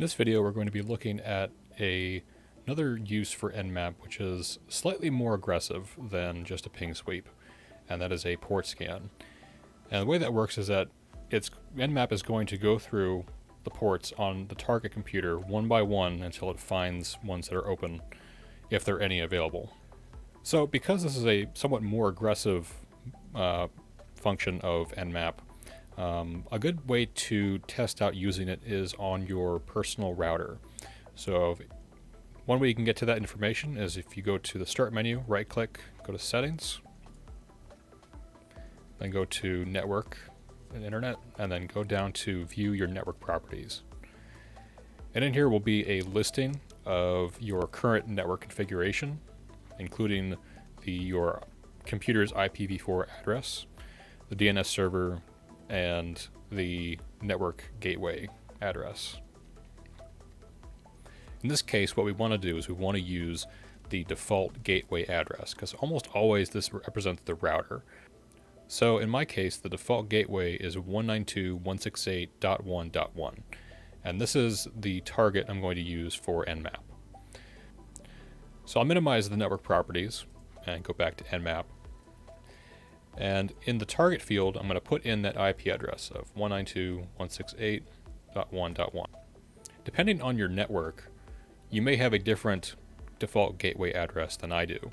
In this video, we're going to be looking at another use for Nmap, which is slightly more aggressive than just a ping sweep, and that is a port scan. And the way that works is that Nmap is going to go through the ports on the target computer one by one until it finds ones that are open, if there are any available. So because this is a somewhat more aggressive function of Nmap, a good way to test out using it is on your personal router. So one way you can get to that information is if you go to the Start menu, right click, go to Settings, then go to Network and Internet, and then go down to View Your Network Properties. And in here will be a listing of your current network configuration, including your computer's IPv4 address, the DNS server, and the network gateway address. In this case, what we want to do is we want to use the default gateway address, because almost always this represents the router. So in my case, the default gateway is 192.168.1.1, and this is the target I'm going to use for Nmap. So I'll minimize the network properties and go back to Nmap. And in the target field, I'm going to put in that IP address of 192.168.1.1. Depending on your network, you may have a different default gateway address than I do.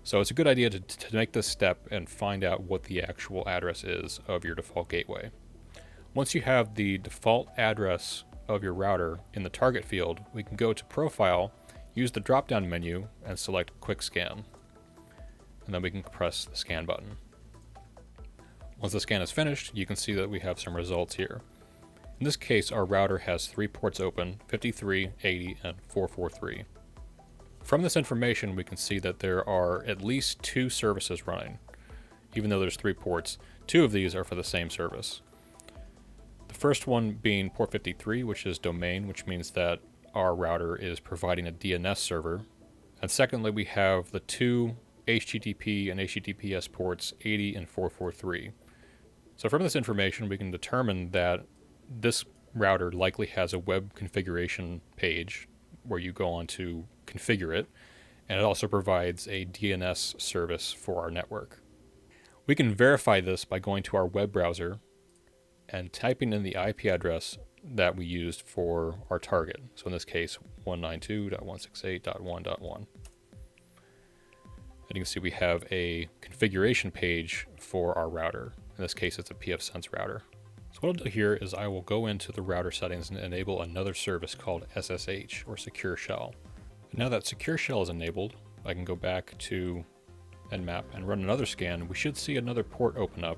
So it's a good idea to make this step and find out what the actual address is of your default gateway. Once you have the default address of your router in the target field, we can go to Profile, use the drop-down menu, and select Quick Scan. And then we can press the scan button. Once the scan is finished, you can see that we have some results here. In this case, our router has 3 ports open, 53, 80, and 443. From this information, we can see that there are at least 2 services running. Even though there's 3 ports, 2 of these are for the same service. The first one being port 53, which is domain, which means that our router is providing a DNS server. And secondly, we have the 2 HTTP and HTTPS ports 80 and 443. So from this information, we can determine that this router likely has a web configuration page where you go on to configure it, and it also provides a DNS service for our network. We can verify this by going to our web browser and typing in the IP address that we used for our target. So in this case, 192.168.1.1. And you can see we have a configuration page for our router. In this case, it's a pfSense router. So what I'll do here is I will go into the router settings and enable another service called SSH, or Secure Shell. Now that Secure Shell is enabled, I can go back to Nmap and run another scan. We should see another port open up,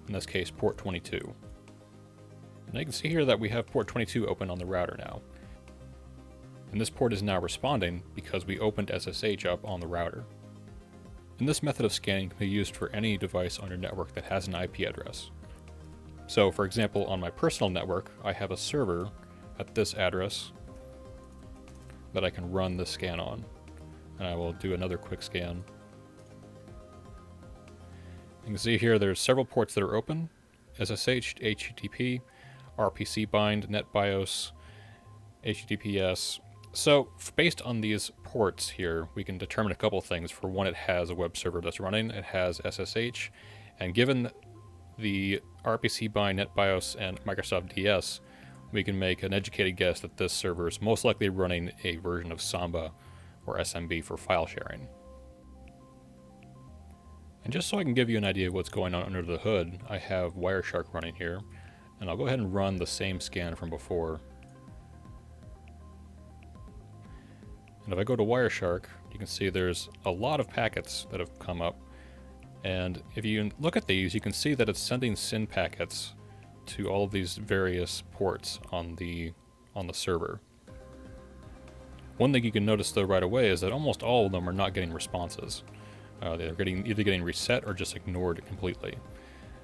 in this case port 22. Now you can see here that we have port 22 open on the router now. And this port is now responding because we opened SSH up on the router. And this method of scanning can be used for any device on your network that has an IP address. So for example, on my personal network, I have a server at this address that I can run the scan on. And I will do another quick scan. You can see here there's several ports that are open: SSH, HTTP, RPC bind, NetBIOS, HTTPS. So based on these ports here, we can determine a couple things. For one, it has a web server that's running, it has SSH, and given the RPC bind, NetBIOS, and Microsoft DS, we can make an educated guess that this server is most likely running a version of Samba or SMB for file sharing. And just so I can give you an idea of what's going on under the hood, I have Wireshark running here, and I'll go ahead and run the same scan from before. And if I go to Wireshark, you can see there's a lot of packets that have come up. And if you look at these, you can see that it's sending SYN packets to all of these various ports on the server. One thing you can notice though right away is that almost all of them are not getting responses. They're either getting reset or just ignored completely.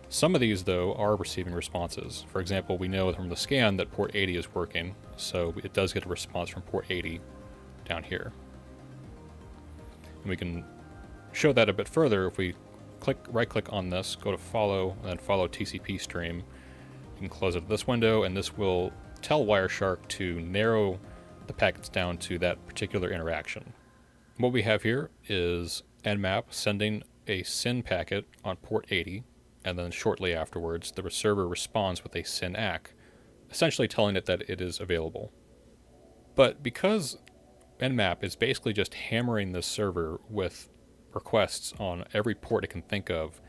Some of these though are receiving responses. For example, we know from the scan that port 80 is working, so it does get a response from port 80 down here. And we can show that a bit further if we right click on this, go to follow, and then follow TCP stream. You can close it this window, and this will tell Wireshark to narrow the packets down to that particular interaction. What we have here is Nmap sending a SYN packet on port 80, and then shortly afterwards the server responds with a SYN ACK, essentially telling it that it is available. But because Nmap is basically just hammering this server with requests on every port it can think of,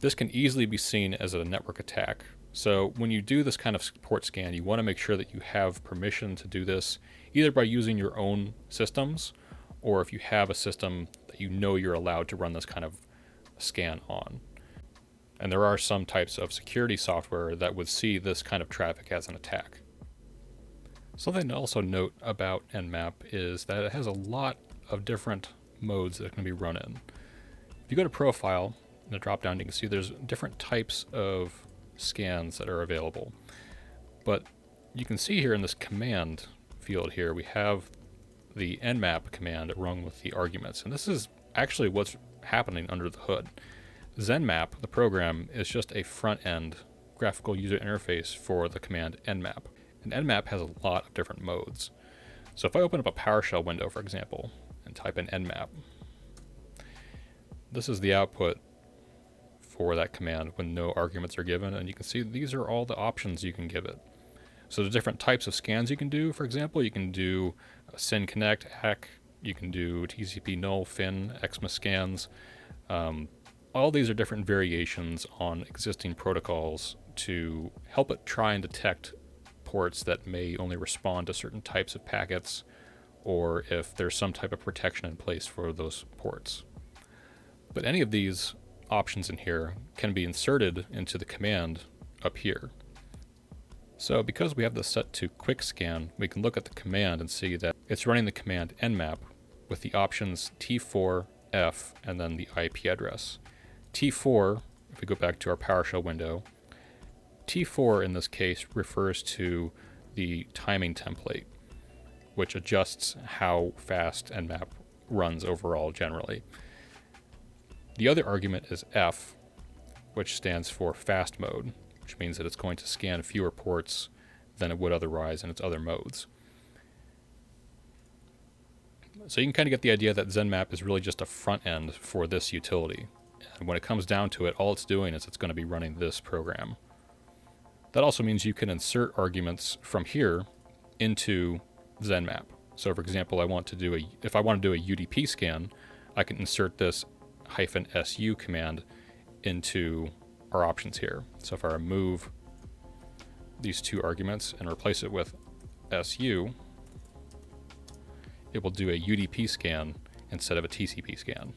this can easily be seen as a network attack. So when you do this kind of port scan, you want to make sure that you have permission to do this, either by using your own systems, or if you have a system that you know you're allowed to run this kind of scan on. And there are some types of security software that would see this kind of traffic as an attack. Something to also note about Nmap is that it has a lot of different modes that it can be run in. If you go to Profile, in the drop down you can see there's different types of scans that are available. But you can see here in this command field here, we have the Nmap command rung with the arguments. And this is actually what's happening under the hood. Zenmap, the program, is just a front-end graphical user interface for the command Nmap. And Nmap has a lot of different modes. So if I open up a PowerShell window, for example, and type in Nmap, this is the output for that command when no arguments are given, and you can see these are all the options you can give it. So there's different types of scans you can do. For example, you can do SYN Connect, ACK, you can do TCP null, FIN, Xmas scans. All these are different variations on existing protocols to help it try and detect ports that may only respond to certain types of packets, or if there's some type of protection in place for those ports. But any of these options in here can be inserted into the command up here. So because we have this set to quick scan, we can look at the command and see that it's running the command Nmap with the options T4, F, and then the IP address. T4, if we go back to our PowerShell window, T4 in this case refers to the timing template, which adjusts how fast Nmap runs overall generally. The other argument is F, which stands for fast mode, which means that it's going to scan fewer ports than it would otherwise in its other modes. So you can kind of get the idea that Zenmap is really just a front end for this utility. And when it comes down to it, all it's doing is it's going to be running this program. That also means you can insert arguments from here into Zenmap. So for example, if I want to do a UDP scan, I can insert this -su command into our options here. So if I remove these two arguments and replace it with su, it will do a UDP scan instead of a TCP scan.